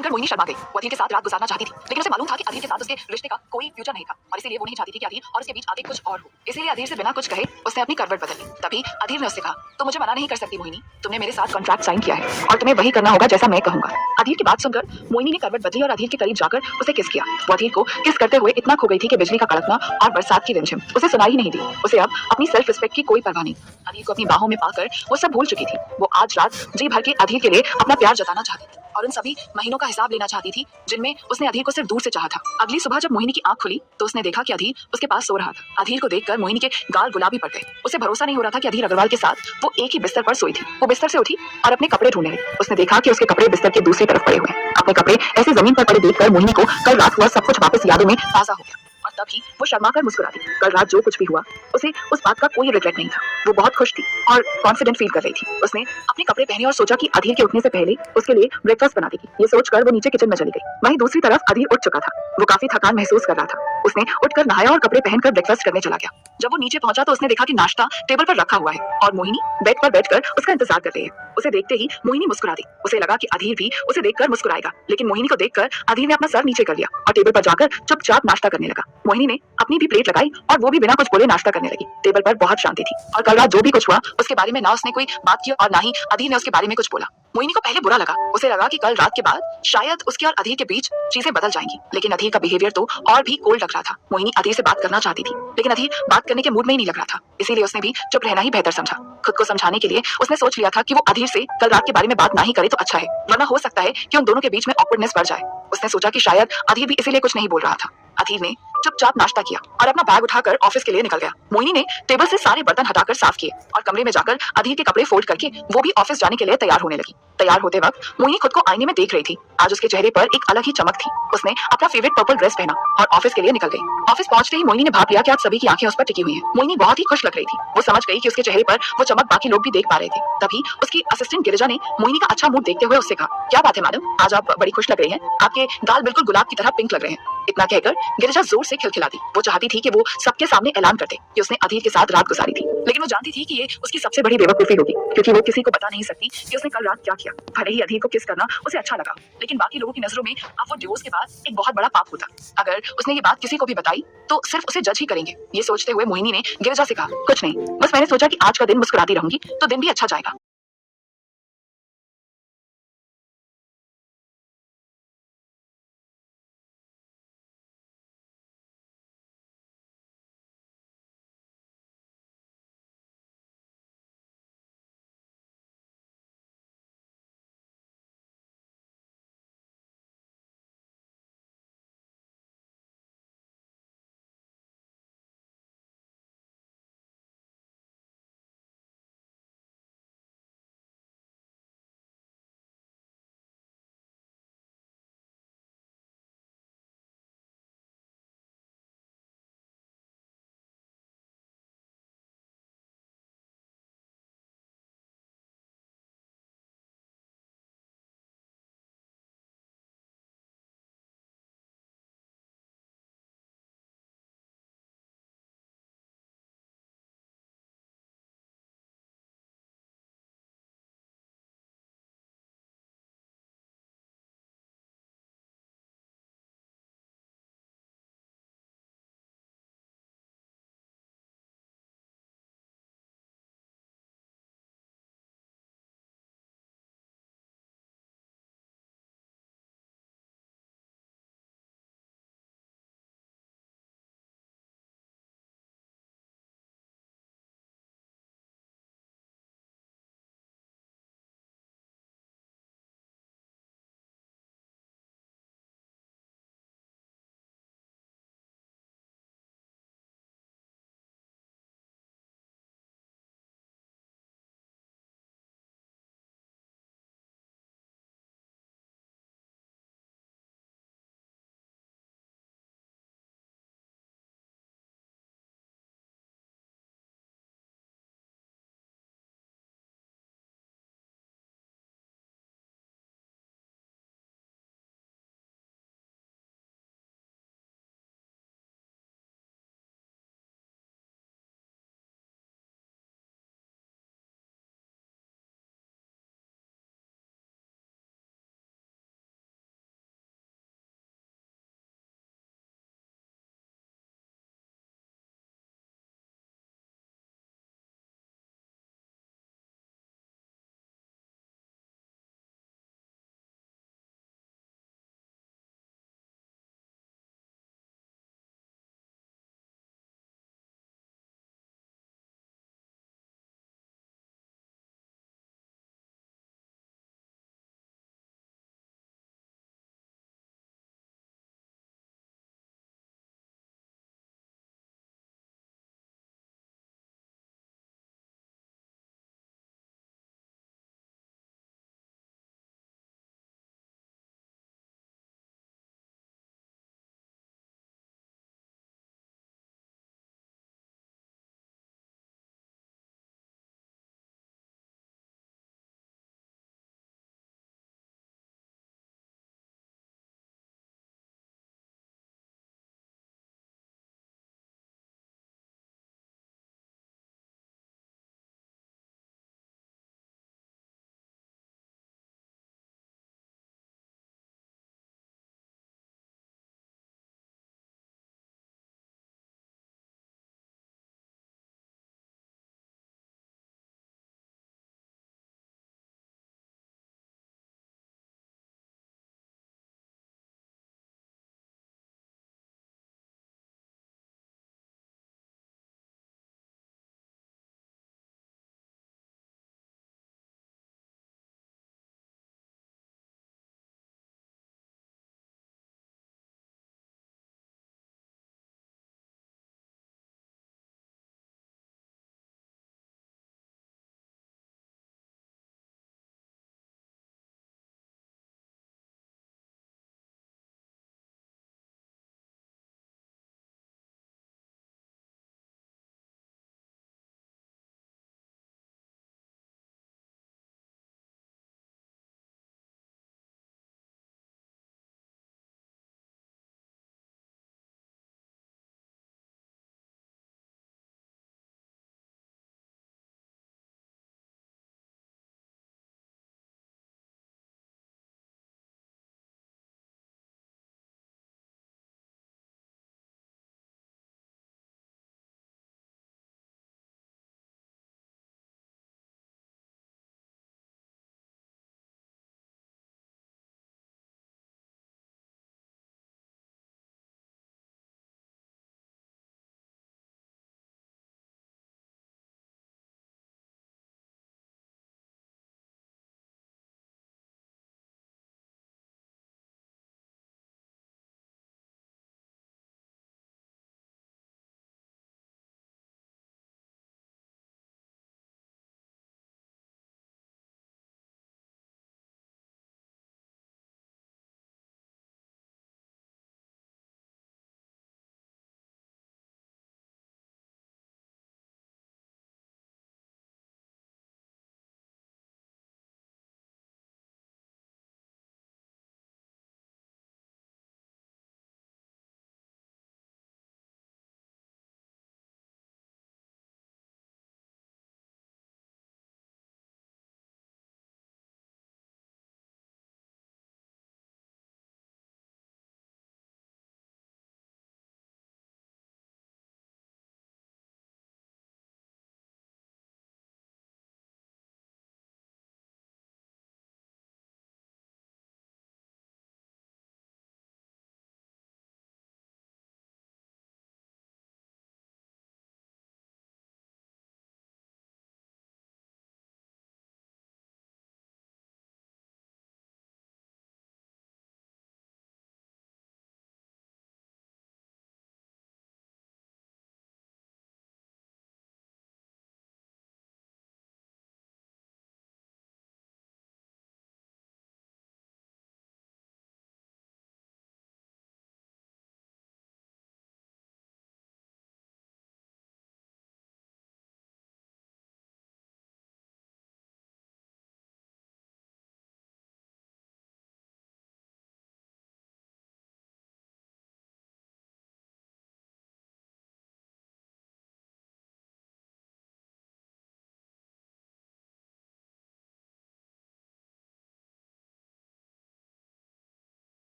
सुनकर मोहिनी शर्मा गई। वो अधीर के साथ रात गुजारना चाहती थी, लेकिन उसे मालूम था कि अधीर के साथ उसके रिश्ते का कोई फ्यूचर नहीं था और इसीलिए वो नहीं चाहती थी कि अधीर और उसके बीच आगे कुछ और हो। इसीलिए अधीर से बिना कुछ कहे उसने अपनी करवट बदल ली। तभी अधीर ने उससे कहा, तुम मुझे मना नहीं कर सकती मोहिनी, तुमने मेरे साथ कॉन्ट्रैक्ट साइन किया है और तुम्हें वही करना होगा जैसा मैं कहूंगा। अधीर की बात सुनकर मोहिनी ने करवट बदली और अधीर के करीब जाकर उसे किस किया। वो अधीर को किस करते हुए इतना खो गई थी कि बिजली का कड़कना और बरसात की रिमझिम उसे सुनाई ही नहीं दी। उसे अब अपनी सेल्फ रिस्पेक्ट की कोई परवाह नहीं। अधीर को अपनी बाहों में पाकर वो सब भूल चुकी थी। वो आज रात जी भर के अधीर के लिए अपना प्यार जताना चाहती थी और उन सभी महीनों का हिसाब लेना चाहती थी जिनमें उसने अधीर को सिर्फ दूर से चाहा था। अगली सुबह जब मोहिनी की आंख खुली तो उसने देखा कि अधीर उसके पास सो रहा था। अधीर को देखकर मोहिनी के गाल गुलाबी पड़ गए। उसे भरोसा नहीं हो रहा था कि अधीर अग्रवाल के साथ वो एक ही बिस्तर पर सोई थी। वो बिस्तर से उठी और अपने कपड़े ढूंढने लगी। उसने देखा कि उसके कपड़े बिस्तर के दूसरी तरफ पड़े हुए हैं। अपने कपड़े ऐसे जमीन पर पड़े देखकर मोहिनी को कल रात हुआ सब कुछ वापस यादों में ताजा हो गया और तभी वो शर्माकर मुस्कुरा दी। कल रात जो कुछ भी हुआ उसे उस बात का कोई रिग्रेट नहीं था। वो बहुत खुश थी और कॉन्फिडेंट फील कर रही थी। उसने अपने कपड़े पहने और सोचा कि अधीर के उठने से पहले उसके लिए ब्रेकफास्ट बना देगी। ये सोचकर वो नीचे किचन में चली गई। वहीं दूसरी तरफ अधीर उठ चुका था। वो काफी थकान महसूस कर रहा था। उसने उठकर नहाया और कपड़े पहनकर ब्रेकफास्ट करने चला गया। जब वो नीचे पहुंचा तो उसने देखा कि नाश्ता टेबल पर रखा हुआ है और मोहिनी बेड पर बैठकर उसका इंतजार कर रही है। उसे देखते ही मोहिनी मुस्कुरा दी। उसे लगा कि अधीर भी उसे देखकर मुस्कुराएगा, लेकिन मोहिनी को देखकर अधीर ने अपना सर नीचे कर लिया और टेबल पर जाकर चुपचाप नाश्ता करने लगा। मोहिनी ने अपनी भी प्लेट लगाई और वो भी बिना कुछ बोले नाश्ता करने लगी। टेबल पर बहुत शांति थी और कल रात जो भी कुछ हुआ उसके बारे में ना उसने कोई बात की और ना ही अधीर ने उसके बारे में कुछ बोला। मोहिनी को पहले बुरा लगा। उसे लगा कि कल रात के बाद शायद उसके और अधीर के बीच चीजें बदल जाएंगी, लेकिन अधीर का बिहेवियर तो और भी कोल्ड लग रहा था। मोहिनी अधीर से बात करना चाहती थी, लेकिन अधीर बात करने के मूड में ही नहीं लग रहा था। इसीलिए उसने भी चुप रहना ही बेहतर समझा। खुद को समझाने के लिए उसने सोच लिया था कि वो अधीर से कल रात के बारे में बात ना ही करे तो अच्छा है, वरना हो सकता है कि उन दोनों के बीच में ऑकवर्डनेस बढ़ जाए। उसने सोचा कि शायद अधीर भी इसीलिए कुछ नहीं बोल रहा था। अधीर ने चुपचाप नाश्ता किया और अपना बैग उठाकर ऑफिस के लिए निकल गया। मोहिनी ने टेबल से सारे बर्तन हटाकर साफ किए और कमरे में जाकर अधीर के कपड़े फोल्ड करके वो भी ऑफिस जाने के लिए तैयार होने लगी। तैयार होते वक्त मोहिनी खुद को आईने में देख रही थी। आज उसके चेहरे पर एक अलग ही चमक थी। उसने अपना फेवरेट पर्पल ड्रेस पहना और ऑफिस के लिए निकल गई। ऑफिस पहुंचते ही मोहिनी ने भाप लिया कि आज सभी की आंखें उस पर टिकी हुई हैं। मोहिनी बहुत ही खुश लग रही थी। वो समझ गई कि उसके चेहरे पर वो चमक बाकी लोग भी देख पा रहे थे। तभी उसकी असिस्टेंट गिरिजा ने मोहिनी का अच्छा मूड देखते हुए उससे कहा, क्या बात है मैडम, आज आप बड़ी खुश लग रही हैं, आपके गाल बिल्कुल गुलाब की तरह पिंक लग रहे हैं। इतना कहकर गिरिजा जोर से खिलखिलाती। वो चाहती थी कि वो सबके सामने ऐलान कर दे कि उसने अधीर के साथ रात गुजारी थी, लेकिन वो जानती थी कि ये उसकी सबसे बड़ी बेवकूफी होगी, क्योंकि वो किसी को बता नहीं सकती कि उसने कल रात क्या किया। भले ही अधीर को किस करना उसे अच्छा लगा, लेकिन बाकी लोगों की नजरों में अब वो डिवोर्स के बाद एक बहुत बड़ा पाप होता। अगर उसने ये बात किसी को भी बताई तो सिर्फ उसे जज ही करेंगे। ये सोचते हुए मोहिनी ने गिरिजा से कहा, कुछ नहीं, बस मैंने सोचा कि आज का दिन मुस्कुराती रहूंगी तो दिन भी अच्छा जाएगा।